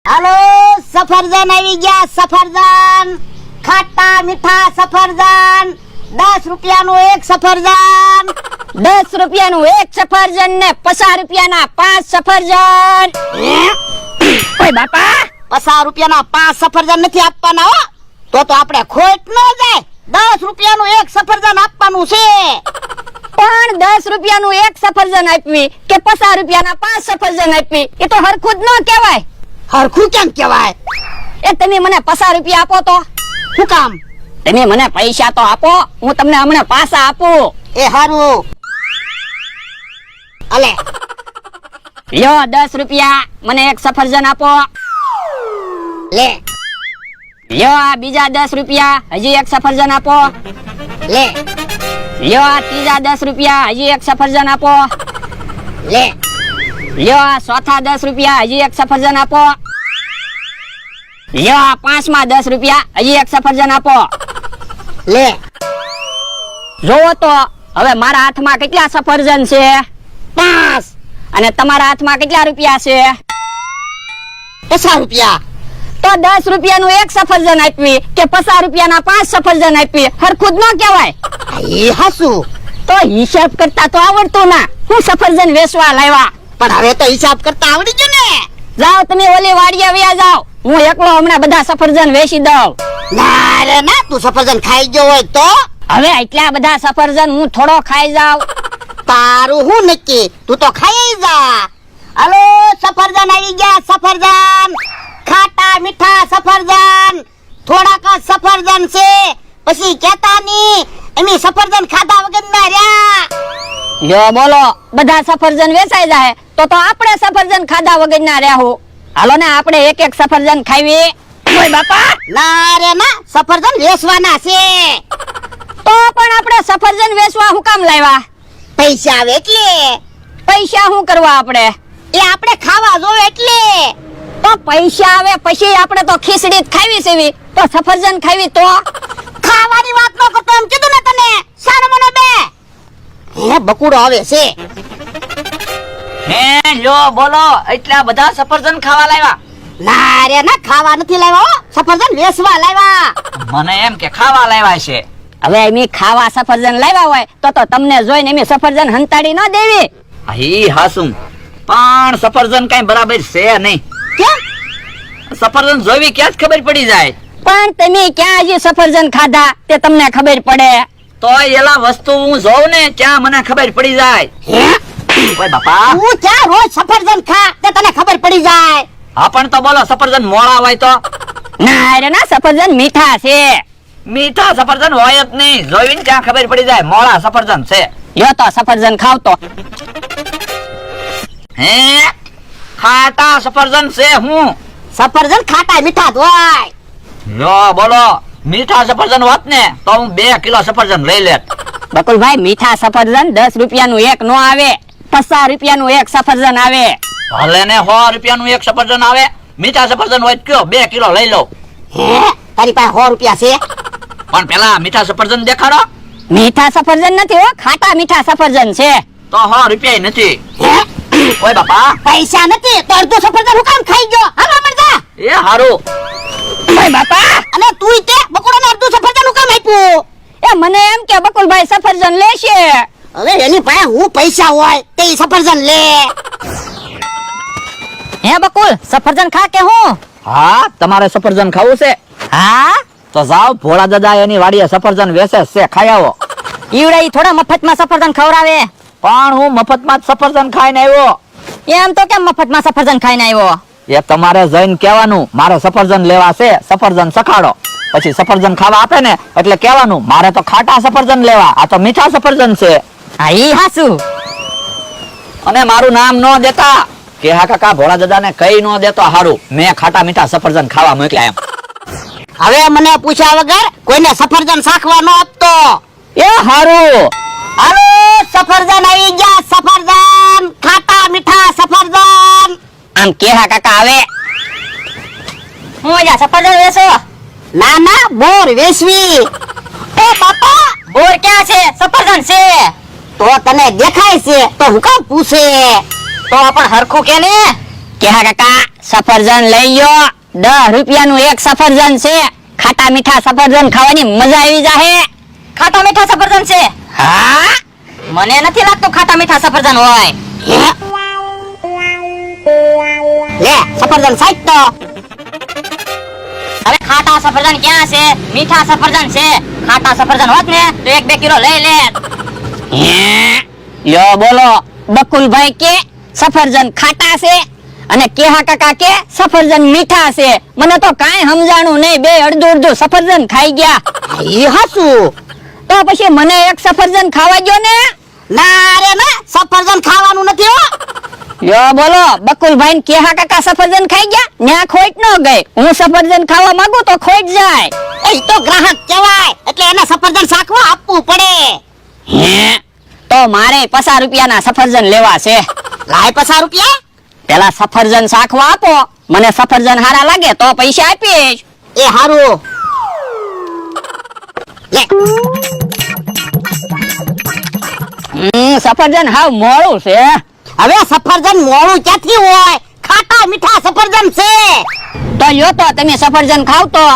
હાલો સફરજન આવી ગયા સફરજન ખાટા મીઠા સફરજન 10 રૂપિયાનું એક સફરજન 10 રૂપિયાનું એક સફરજન ને 50 રૂપિયાના 5 સફરજન ઓય બાપા 50 રૂપિયાના 5 સફરજન નથી આપવાના હો તો આપણે ખોટ ન જાય 10 રૂપિયાનું એક સફરજન આપવાનું છે પણ 10 રૂપિયાનું એક સફરજન આપવી કે 50 રૂપિયાના 5 સફરજન આપવી એ તો હરખું જ ન કહેવાય હરખું કેમ કહેવાય એ તમે મને 50 રૂપિયા આપો તો શું કામ તમે મને પૈસા તો આપો હું તમને હમણાં પાછા આપું એ હારું અલે લ્યો 10 રૂપિયા મને એક સફરજન આપો લે લ્યો આ બીજા 10 રૂપિયા હજી એક સફરજન આપો લે લ્યો આ ત્રીજા 10 રૂપિયા હજી એક સફરજન આપો લે લ્યો આ ચોથા 10 રૂપિયા હજી એક સફરજન આપો લ્યો આ પાંચમા 10 રૂપિયા હજી એક સફરજન આપો લે જોવો તો હવે મારા હાથમાં કેટલા સફરજન છે 5 અને તમારા હાથમાં કેટલા રૂપિયા છે 50 રૂપિયા તો 10 રૂપિયાનું એક સફરજન આપવી કે 50 રૂપિયાના 5 સફરજન આપવી હરખું જ ન કહેવાય એ હાસુ તો હિસાબ કરતા તો આવડતું ના હું સફરજન વેચવા લાવ્યા પણ હવે તો હિસાબ કરતા આવડી ગયું ને જાઓ તમે ઓલી વાડીએ વ્યા જાઓ હું એકલો હમણાં બધા સફરજન વેચી દઉં ના રે ના તું સફરજન ખાઈ ગયો હોય તો હવે એટલા બધા સફરજન હું થોડો ખાઈ જાઉં તારું હું નક્કી તું તો ખાઈ જા હાલો સફરજન આવી ગયા સફરજન ખાટા મીઠા સફરજન થોડાક જ સફરજન છે પછી કેતા ની એમી સફરજન ખાધા વગર ના રહ્યા લ્યો બોલો બધા સફરજન વેચાઈ જાય તો આપણે સફરજન ખાધા વગર ના રહેવું હાલો ને આપણે એક એક સફરજન ખાવી ઓય બાપા ના રે ના સફરજન વેચવાના છે તો પણ આપણે સફરજન વેચવા હું કામ લાવ્યા પૈસા આવે એટલે પૈસા શું કરવા આપણે એ આપણે ખાવા જોવે એટલે તો પૈસા આવે પછી આપણે તો ખીચડી જ ખાવી છે તો સફરજન ખાવી તો ખાવાની વાત ન કરતો એમ કીધું ને તને સારો મને બે હે બકુડો આવે છે હે લ્યો બોલો એટલા બધા સફરજન ખાવા લાવ્યા ના રે ના ખાવા નથી લાવ્યા હો સફરજન વેચવા લાવ્યા મને એમ કે ખાવા લાવ્યા છે હવે એમ ખાવા સફરજન લાવ્યા હોય તો તમને જોઈને એમ સફરજન હંતાડી ન દેવી હી હાસુમ પણ સફરજન કઈ બરાબર છે નહીં કેમ સફરજન જોવી ક્યાં જ ખબર પડી જાય પણ તમે ક્યાં હજી સફરજન ખાધા તે તમને ખબર પડે તો એલા વસ્તુ હું જોઉં ને ત્યાં મને ખબર પડી જાય હે ઓય બાપા તું ક્યાં રોજ સફરજન ખા તે તને ખબર પડી જાય હા પણ તો બોલો સફરજન મોળા હોય તો ના રે ના સફરજન મીઠા છે મીઠા સફરજન હોય જ નહીં જોઈને ત્યાં ખબર પડી જાય મોળા સફરજન છે લ્યો તો સફરજન ખાવ તો હે ખાટા સફરજન છે હું સફરજન ખાટા મીઠા જ હોય લ્યો બોલો મીઠા સફરજન હોત ને તો હું 2 કિલો સફરજન લઈ લેત બકુલભાઈ મીઠા સફરજન 10 રૂપિયાનું એક નો આવે 50 રૂપિયાનું એક સફરજન આવે ભલે ને 100 રૂપિયાનું એક સફરજન આવે મીઠા સફરજન હોય કયો 2 કિલો લઈ લો હે તારી પાસે 100 રૂપિયા છે પણ પેલા મીઠા સફરજન દેખાડો મીઠા સફરજન નથી હો ખાટા મીઠા સફરજન છે તો 100 રૂપિયા નથી હે ઓય બાપા પૈસા નથી તો અડધું સફરજન હું કામ ખાઈ ગયો હાલો મરજા એ હારું ઓય બાપા અને તુંય તે બકુડાને અડધું સફરજન હું કામ આપ્યું એ મને એમ કે બકુલભાઈ સફરજન લેશે હવે એની પાસે હું પૈસા હોય તે ઈ સફરજન લે હે બકુલ સફરજન ખા કે હું હા તમારે સફરજન ખાવું છે હા તો જાઓ ભોળા દાદા એની વાડીએ સફરજન વેચે છે ખાઈ આવો ઈવડે ઈ થોડા મફતમાં સફરજન ખવડાવે પણ હું મફતમાં જ સફરજન ખાઈને આવ્યો એમ તો કેમ મફતમાં સફરજન ખાઈને આવ્યો એ તમારે જઈને કહેવાનું મારે સફરજન લેવા છે સફરજન સખાડો પછી સફરજન ખાવા આપે ને એટલે કહેવાનું મારે તો ખાટા સફરજન લેવા આ તો મીઠા સફરજન છે હા ઈ હાસુ અને મારું નામ ન દેતા કે હા કાકા ભોળા દાદાને કઈ ન દેતો હારું મેં ખાટા મીઠા સફરજન ખાવા મોકલ્યા એમ હવે મને પૂછ્યા વગર કોઈને સફરજન શાખવા ન આપતો એ હારું હાલો સફરજન આવી ગયા સફરજન ખાટા મીઠા સફરજન આમ કેહા કાકા આવે હું જા સફરજન વેચો ના ના બોર વેચવી એ બાપા બોર ક્યાં છે સફરજન છે તો તને દેખાય છે તો હું કામ પૂછે તો પણ હરખું કે ને કેહા કાકા સફરજન લઈ ગયો 10 રૂપિયાનું એક સફરજન છે ખાટા મીઠા સફરજન ખાવાની મજા આવી જાહે ખાટા મીઠા સફરજન છે હા મને નથી લાગતું ખાટા મીઠા સફરજન હોય લે સફરજન સાઈડ તો હવે ખાટા સફરજન ક્યાં છે મીઠા સફરજન છે ખાટા સફરજન હોત ને તો 1-2 કિલો લઈ લે યો બોલો બકુલભાઈ કે સફરજન ખાટા છે અને કેહા કાકા કે સફરજન મીઠા છે મને તો કાંઈ સમજાણું નહીં બે અડધું સફરજન ખાઈ ગયા એ હાસુ તો પછી મને એક સફરજન ખાવા ગયો ને ના રે ના સફરજન ખાવાનું નથી હો યો બોલો બકુલભાઈ ને કેહા કાકા સફરજન ખાઈ ગયા ન્યા ખોટ ન ગઈ હું સફરજન ખાવા માંગુ તો ખોટ જાય એ તો ગ્રાહક કહેવાય એટલે એને સફરજન શાકવા આપવું પડે હે તો મારે 50 રૂપિયાના સફરજન લેવા છે લાય 50 રૂપિયા પેલા સફરજન શાકવા આપો મને સફરજન હારા લાગે તો પૈસા આપીશ એ હારું લે સફરજન હાવ મોળું છે હવે સફરજન મોળું ક્યાંથી હોય ખાટા મીઠા સફરજન છે તો યો તો તમે સફરજન ખાવ તો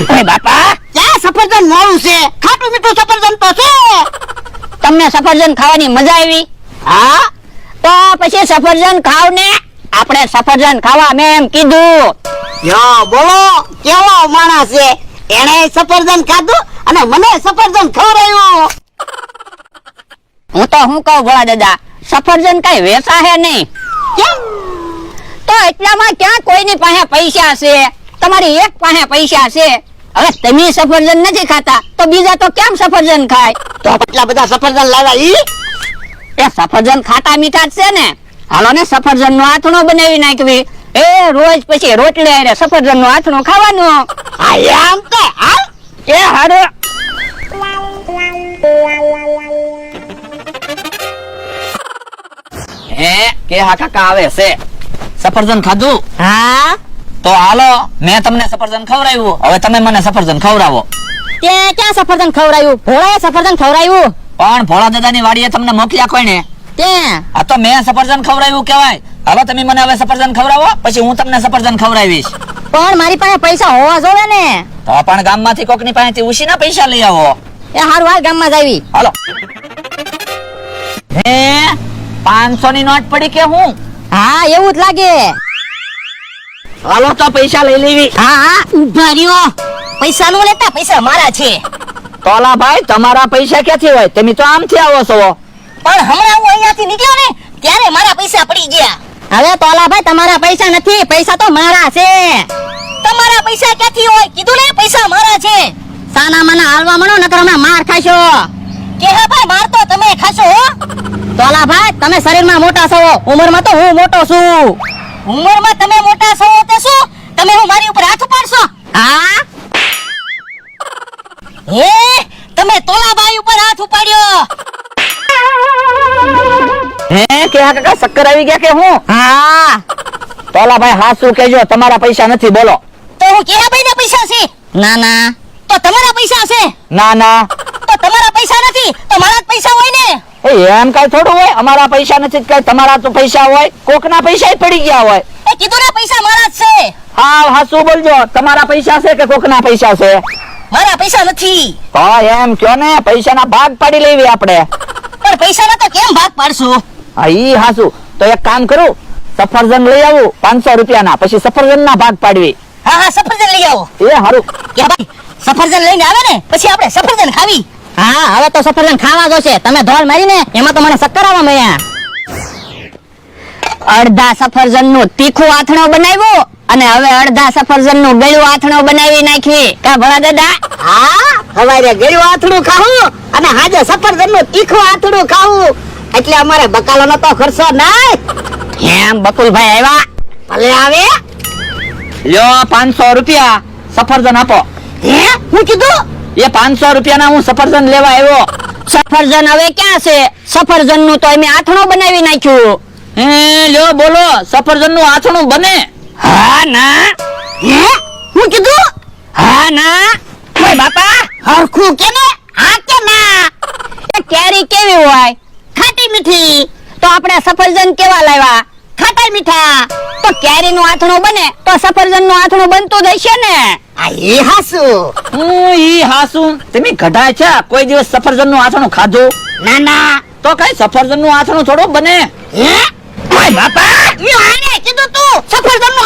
અરે બાપા ક્યાં સફરજન મોળું છે ખાટું મીઠું સફરજન તો છે તમને સફરજન ખાવાની મજા આવી હા તો પછી સફરજન ખાવ ને આપણે સફરજન ખાવા મેં એમ કીધું યો બોલો કેવો માણસ છે એને સફરજન ખાધું અને મને સફરજન ખવડાવ્યું હું તો હું કહું ભોળા દાદા સફરજન કઈ વેચા હે નહીં કેમ તો એટલામાં ક્યાં કોઈની પાસે પૈસા છે તમારી એક પાસે પૈસા છે હવે તમે સફરજન નથી ખાતા તો બીજા તો કેમ સફરજન ખાય તો કેટલા બધા સફરજન લાવ્યા ઈ એ સફરજન ખાટા મીઠા જ છે ને હાલો ને સફરજન નો આથણો બનાવી નાખવી એ રોજ પછી રોટલી હારે સફરજન નો આથણો ખાવાનું હા એમ તો હાલ એ હારું કે હા કાકા આવે છે સફરજન ખાધું હા તો હાલો મેં તમને સફરજન ખવડાવ્યું હવે તમે મને સફરજન ખવડાવો તે ક્યાં સફરજન ખવડાયું ભોળાએ સફરજન ખવડાયું પણ ભોળા દાદાની વાડીએ તમને મોકલ્યા કોઈને તે આ તો મેં સફરજન ખવડાવ્યું કહેવાય હાલો તમે મને હવે સફરજન ખવડાવો પછી હું તમને સફરજન ખવડાવીશ પણ મારી પાસે પૈસા હોવા જોવે ને તો પણ ગામમાંથી કોકની પાસેથી ઉછીના પૈસા લઈ આવો એ હારું હાલ ગામમાં જ આવી હાલો હે 500 ની નોટ પડી કે હું હા એવું જ લાગે હાલો તો પૈસા લઈ લેવી હા હા ઉભા રહ્યો પૈસા નો લેતા પૈસા મારા છે તોલા ભાઈ તમારા પૈસા ક્યાંથી હોય તમે તો આમથી આવો છો પણ હમણાં હું અહીંયાથી નીકળ્યો ને ત્યારે મારા પૈસા પડી ગયા હવે તોલાભાઈ તમારા પૈસા નથી પૈસા તો મારા છે તમારા પૈસા ક્યાંથી હોય કીધું ને પૈસા મારા છે સાના માના હાલવા મણો નકર હમણાં માર ખાશો કે હા ભાઈ માર તો તમે ખાશો હો તોલાભાઈ તમે શરીરમાં મોટા છો ઉંમરમાં તો હું મોટો છું ઉંમરમાં તમે મોટા છો તો શું તમે હું મારી ઉપર હાથ ઉપાડશો હા હે તમે તોલાભાઈ ઉપર હાથ ઉપાડ્યો હે કે હા કાકા શક્કર આવી ગયા કે હું હા તોલા ભાઈ હાસુ કેજો તમારા પૈસા નથી બોલો તો હું કેહા ભાઈ ના પૈસા છે ના ના તો તમારા પૈસા છે ના ના તો તમારા પૈસા નથી તો મારા જ પૈસા હોય ને એ એમ કઈ થોડું હોય અમારા પૈસા નથી કઈ તમારા તો પૈસા હોય કોકના પૈસા પડી ગયા હોય એ કીધું ને પૈસા મારા જ છે હા હાસુ બોલજો તમારા પૈસા છે કે કોકના પૈસા છે મારા પૈસા નથી તો એમ કયો ને પૈસાના ભાગ પાડી લેવી આપણે પણ પૈસા ના તો કેમ ભાગ પાડશું હા ઈ હાસુ તો એક કામ કરું સફરજન લઈ આવું 500 રૂપિયાના પછી સફરજન ના ભાગ પાડવી હા હા સફરજન લઈ આવો એ હારું કે ભાઈ સફરજન લઈને આવે ને પછી આપણે સફરજન ખાવી હા હવે તો સફરજન ખાવા જોશે તમે ધોળ મારી ને એમાં તો મને ચક્કર આવવા મળ્યા અડધા સફરજન નું તીખું આથણો બનાવ્યું અને હવે અડધા સફરજન નું ગળ્યું આથણો બનાવી નાખવી કા ભલા દાદા હા હવારે ગળ્યું આથડું ખાવું અને હાજે સફરજન નું તીખું આથડું ખાવું એટલે અમારે બકાલો નો તો ખર્ચો નહીં એમ બકુલભાઈ આવ્યા ભલે આવે લ્યો 500 રૂપિયા સફરજન આપો હે હું કીધું એ 500 રૂપિયાના હું સફરજન લેવા આવ્યો સફરજન હવે ક્યાં છે સફરજન નું તો અમે આથણો બનાવી નાખ્યું હે લ્યો બોલો સફરજન નું આથણું બને હા ના હે હું કીધું હા ના ઓય બાપા હરખું કે ને હા કે ના એ કેરી કેવી હોય ખાટી મીઠી તો આપણે સફરજન કેવા લાવ્યા? ખાટા મીઠા. તો કેરીનું આથણું બને તો સફરજનનું આથણું બનતું જ હશે ને? આ એ હાસુ. હું ઈ હાસુ તમે ગઢા છે કોઈ દિવસ સફરજન નું આથણું ખાધું? ના ના. તો કઈ સફરજન નું આથણું થોડું બને? હે? ઓય બાપા ઈ આને કીધું તું સફરજનનું